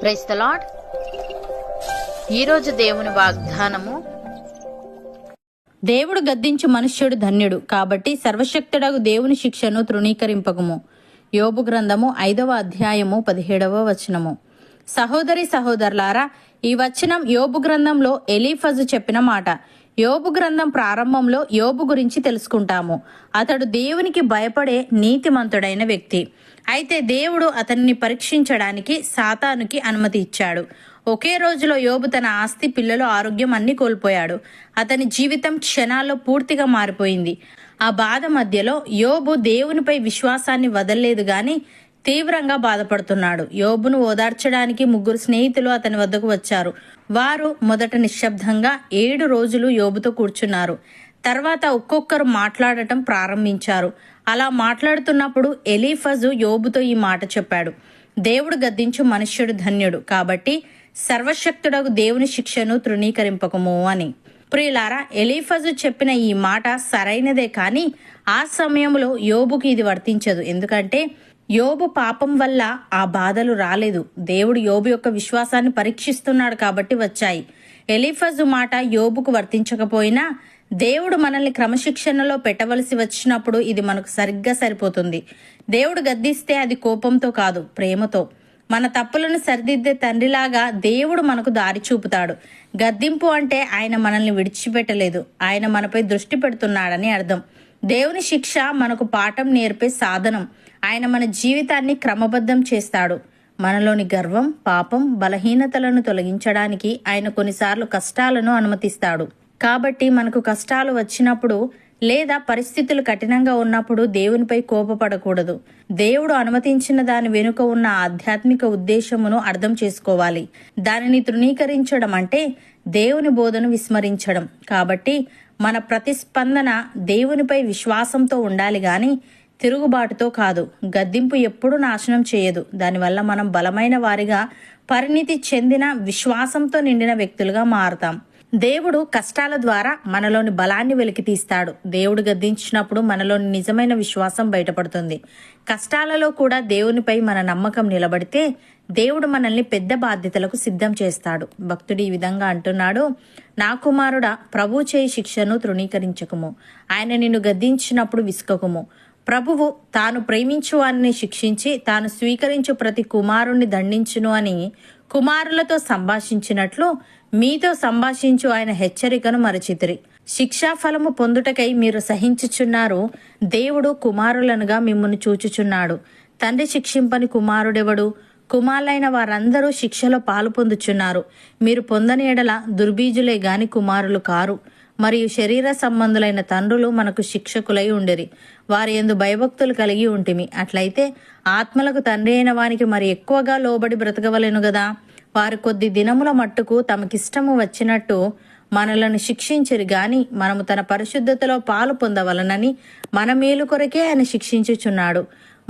Praise the lord. ఈరోజు దేవుని వాగ్దానము, దేవుడు గద్దించు మనుష్యుడు ధన్యుడు, కాబట్టి సర్వశక్తుడగు దేవుని శిక్షను తృణీకరింపకము. యోబు గ్రంథము 5వ అధ్యాయము 17వ వచనము. సహోదరి సహోదరులారా, ఈ వచనం యోబు గ్రంథంలో ఎలీఫజు చెప్పిన మాట. యోబు గ్రంథం ప్రారంభంలో యోబు గురించి తెలుసుకుంటాము. అతడు దేవునికి భయపడే నీతిమంతుడైన వ్యక్తి. అయితే దేవుడు అతన్ని పరీక్షించడానికి సాతానుకి అనుమతి ఇచ్చాడు. ఒకే రోజులో యోబు తన ఆస్తి, పిల్లలు, ఆరోగ్యం అన్ని కోల్పోయాడు. అతని జీవితం క్షణాల్లో పూర్తిగా మారిపోయింది. ఆ బాధ మధ్యలో యోబు దేవునిపై విశ్వాసాన్ని వదల్లేదు గాని తీవ్రంగా బాధపడుతున్నాడు. యోబును ఓదార్చడానికి 3 స్నేహితులు అతని వద్దకు వచ్చారు. వారు మొదట నిశ్శబ్దంగా 7 రోజులు యోబుతో కూర్చున్నారు. తర్వాత ఒక్కొక్కరు మాట్లాడటం ప్రారంభించారు. అలా మాట్లాడుతున్నప్పుడు ఎలీఫజు యోబుతో ఈ మాట చెప్పాడు: దేవుడు గద్దించు మనుష్యుడు ధన్యుడు, కాబట్టి సర్వశక్తుడగు దేవుని శిక్షను తృణీకరింపకము అని. ప్రియులారా, ఎలీఫజు చెప్పిన ఈ మాట సరైనదే, కానీ ఆ సమయంలో యోబుకి ఇది వర్తించదు. ఎందుకంటే యోబు పాపం వల్ల ఆ బాధలు రాలేదు. దేవుడు యోబు యొక్క విశ్వాసాన్ని పరీక్షిస్తున్నాడు కాబట్టి వచ్చాయి. ఎలీఫజు మాట యోబుకు వర్తించకపోయినా దేవుడు మనల్ని క్రమశిక్షణలో పెట్టవలసి వచ్చినప్పుడు ఇది మనకు సరిగ్గా సరిపోతుంది. దేవుడు గద్దిస్తే అది కోపంతో కాదు, ప్రేమతో. మన తప్పులను సరిదిద్దే తండ్రిలాగా దేవుడు మనకు దారి చూపుతాడు. గద్దింపు అంటే ఆయన మనల్ని విడిచిపెట్టలేదు, ఆయన మనపై దృష్టి పెడుతున్నాడని అర్థం. దేవుని శిక్ష మనకు పాఠం నేర్పే సాధనం. ఆయన మన జీవితాన్ని క్రమబద్ధం చేస్తాడు. మనలోని గర్వం, పాపం, బలహీనతలను తొలగించడానికి ఆయన కొన్నిసార్లు కష్టాలను అనుమతిస్తాడు. కాబట్టి మనకు కష్టాలు వచ్చినప్పుడు లేదా పరిస్థితులు కఠినంగా ఉన్నప్పుడు దేవునిపై కోపపడకూడదు. దేవుడు అనుమతించిన దాని వెనుక ఉన్న ఆధ్యాత్మిక ఉద్దేశమును అర్థం చేసుకోవాలి. దానిని తృణీకరించడం అంటే దేవుని బోధను విస్మరించడం. కాబట్టి మన ప్రతిస్పందన దేవునిపై విశ్వాసంతో ఉండాలి గాని తిరుగుబాటుతో కాదు. గద్దింపు ఎప్పుడూ నాశనం చేయదు. దానివల్ల మనం బలమైన వారిగా, పరిణితి చెందిన, విశ్వాసంతో నిండిన వ్యక్తులుగా మారుతాం. దేవుడు కష్టాల ద్వారా మనలోని బలాన్ని వెలికితీస్తాడు. దేవుడు గద్దించినప్పుడు మనలోని నిజమైన విశ్వాసం బయటపడుతుంది. కష్టాలలో కూడా దేవునిపై మన నమ్మకం నిలబడితే దేవుడు మనల్ని పెద్ద బాధ్యతలకు సిద్ధం చేస్తాడు. భక్తుడు ఈ విధంగా అంటున్నాడు: నా కుమారుడా, ప్రభు చేయి శిక్షను తృణీకరించకుము. ఆయన నిన్ను గద్దించినప్పుడు విసుకకుము. ప్రభువు తాను ప్రేమించు వారిని శిక్షించి తాను స్వీకరించు ప్రతి కుమారుణ్ణి దండించును అని కుమారులతో సంభాషించినట్లు మీతో సంభాషించు ఆయన హెచ్చరికను మరచితిరి. శిక్షాఫలము పొందుటకై మీరు సహించుచున్నారు. దేవుడు కుమారులనుగా మిమ్మును చూచుచున్నాడు. తండ్రి శిక్షింపని కుమారుడెవడు? కుమారులైన వారందరూ శిక్షలో పాలు పొందుచున్నారు. మీరు పొందని ఎడల దుర్బీజులే గాని కుమారులు కారు. మరియు శరీర సంబంధులైన తండ్రులు మనకు శిక్షకులై ఉండిరి. వారి యందు భయభక్తులు కలిగి ఉంటిమి. అట్లయితే ఆత్మలకు తండ్రి అయిన వానికి మరి ఎక్కువగా లోబడి బ్రతకవలెను గదా. వారు కొద్ది దినముల మట్టుకు తమకిష్టము వచ్చినట్టు మనలను శిక్షించరు గాని మనము తన పరిశుద్ధతలో పాలు పొందవలనని మన మేలు కొరకే ఆయన శిక్షించుచున్నాడు.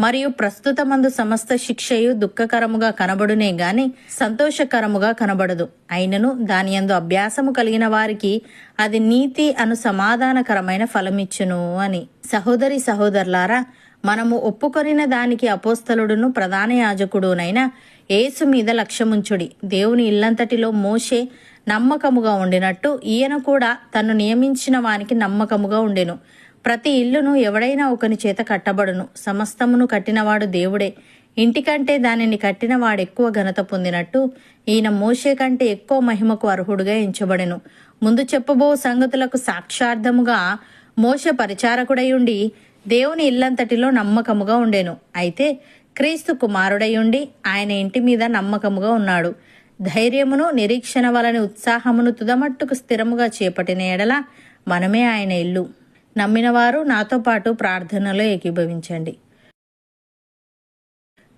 మరియు ప్రస్తుతమందు సమస్త శిక్షయు దుఃఖకరముగా కనబడునే గాని సంతోషకరముగా కనబడదు. అయినను దాని యందు అభ్యాసము కలిగిన వారికి అది నీతి అను సమాధానకరమైన ఫలమిచ్చును అని. సహోదరి సహోదరులారా, మనము ఒప్పుకొనిన దానికి అపోస్తలుడును ప్రధాన యాజకుడునైన యేసు మీద లక్ష్యముంచుడి. దేవుని ఇల్లంతటిలో మోషే నమ్మకముగా ఉండినట్టు ఈయన కూడా తను నియమించిన వానికి నమ్మకముగా ఉండెను. ప్రతి ఇల్లును ఎవడైనా ఒకని చేత కట్టబడును. సమస్తమును కట్టినవాడు దేవుడే. ఇంటికంటే దానిని కట్టిన వాడెక్కువ ఘనత పొందినట్టు ఈయన మోషే కంటే ఎక్కువ మహిమకు అర్హుడుగా ఎంచబడెను. ముందు చెప్పబో సంగతులకు సాక్షార్థముగా మోషే పరిచారకుడై ఉండి దేవుని ఇల్లంతటిలో నమ్మకముగా ఉండెను. అయితే క్రీస్తు కుమారుడై ఉండి ఆయన ఇంటి మీద నమ్మకముగా ఉన్నాడు. ధైర్యమును, నిరీక్షణ వలని ఉత్సాహమును తుదమట్టుకు స్థిరముగా చేపట్టిన ఎడల మనమే ఆయన ఇల్లు. నమ్మినవారు నాతో పాటు ప్రార్థనలో ఏకీభవించండి.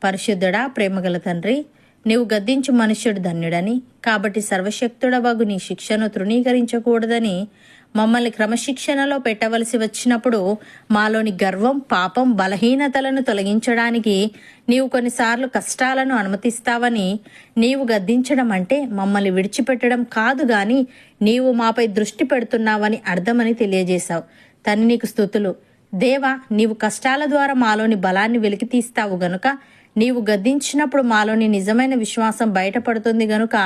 పరిశుద్ధుడా, ప్రేమగల తండ్రి, నీవు గద్దించు మనుష్యుడు ధన్యుడని, కాబట్టి సర్వశక్తుడవగు నీ శిక్షను తృణీకరించకూడదని మమ్మల్ని క్రమశిక్షణలో పెట్టవలసి వచ్చినప్పుడు మాలోని గర్వం, పాపం, బలహీనతలను తొలగించడానికి నీవు కొన్నిసార్లు కష్టాలను అనుమతిస్తావని, నీవు గద్దించడం అంటే మమ్మల్ని విడిచిపెట్టడం కాదు గాని నీవు మాపై దృష్టి పెడుతున్నావని అర్థమని తెలియజేశావు. తండ్రి, నీకు స్తుతులు. దేవా, నీవు కష్టాల ద్వారా మాలోని బలాన్ని వెలికి తీస్తావు గనుక నీవు గద్దించినప్పుడు మాలోని నిజమైన విశ్వాసం బయటపడుతుంది గనుక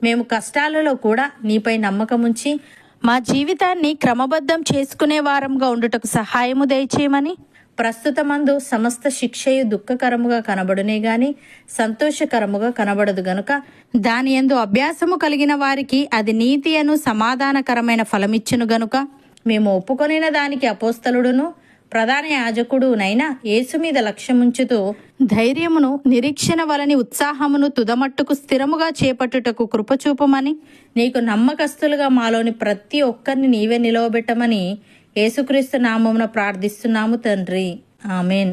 మేము కష్టాలలో కూడా నీపై నమ్మకముంచి మా జీవితాన్ని క్రమబద్ధం చేసుకునే వారంగా ఉండుటకు సహాయము దయచేయమని, ప్రస్తుతమందు సమస్త శిక్షయు దుఃఖకరముగా కనబడునే గాని సంతోషకరముగా కనబడదు గనుక దాని యందు అభ్యాసము కలిగిన వారికి అది నీతి అను సమాధానకరమైన ఫలమిచ్చును గనుక మేము ఒప్పుకొనిన దానికి అపోస్తలుడును ప్రధాన యాజకుడునైనా యేసు మీద లక్ష్యముంచుతూ ధైర్యమును నిరీక్షణ వలని ఉత్సాహమును తుదమట్టుకు స్థిరముగా చేపట్టుటకు కృపచూపమని, నీకు నమ్మకస్తులుగా మాలోని ప్రతి ఒక్కరిని నీవే నిలవబెట్టమని యేసుక్రీస్తు నామమున ప్రార్థిస్తున్నాము తండ్రి. ఆమెన్.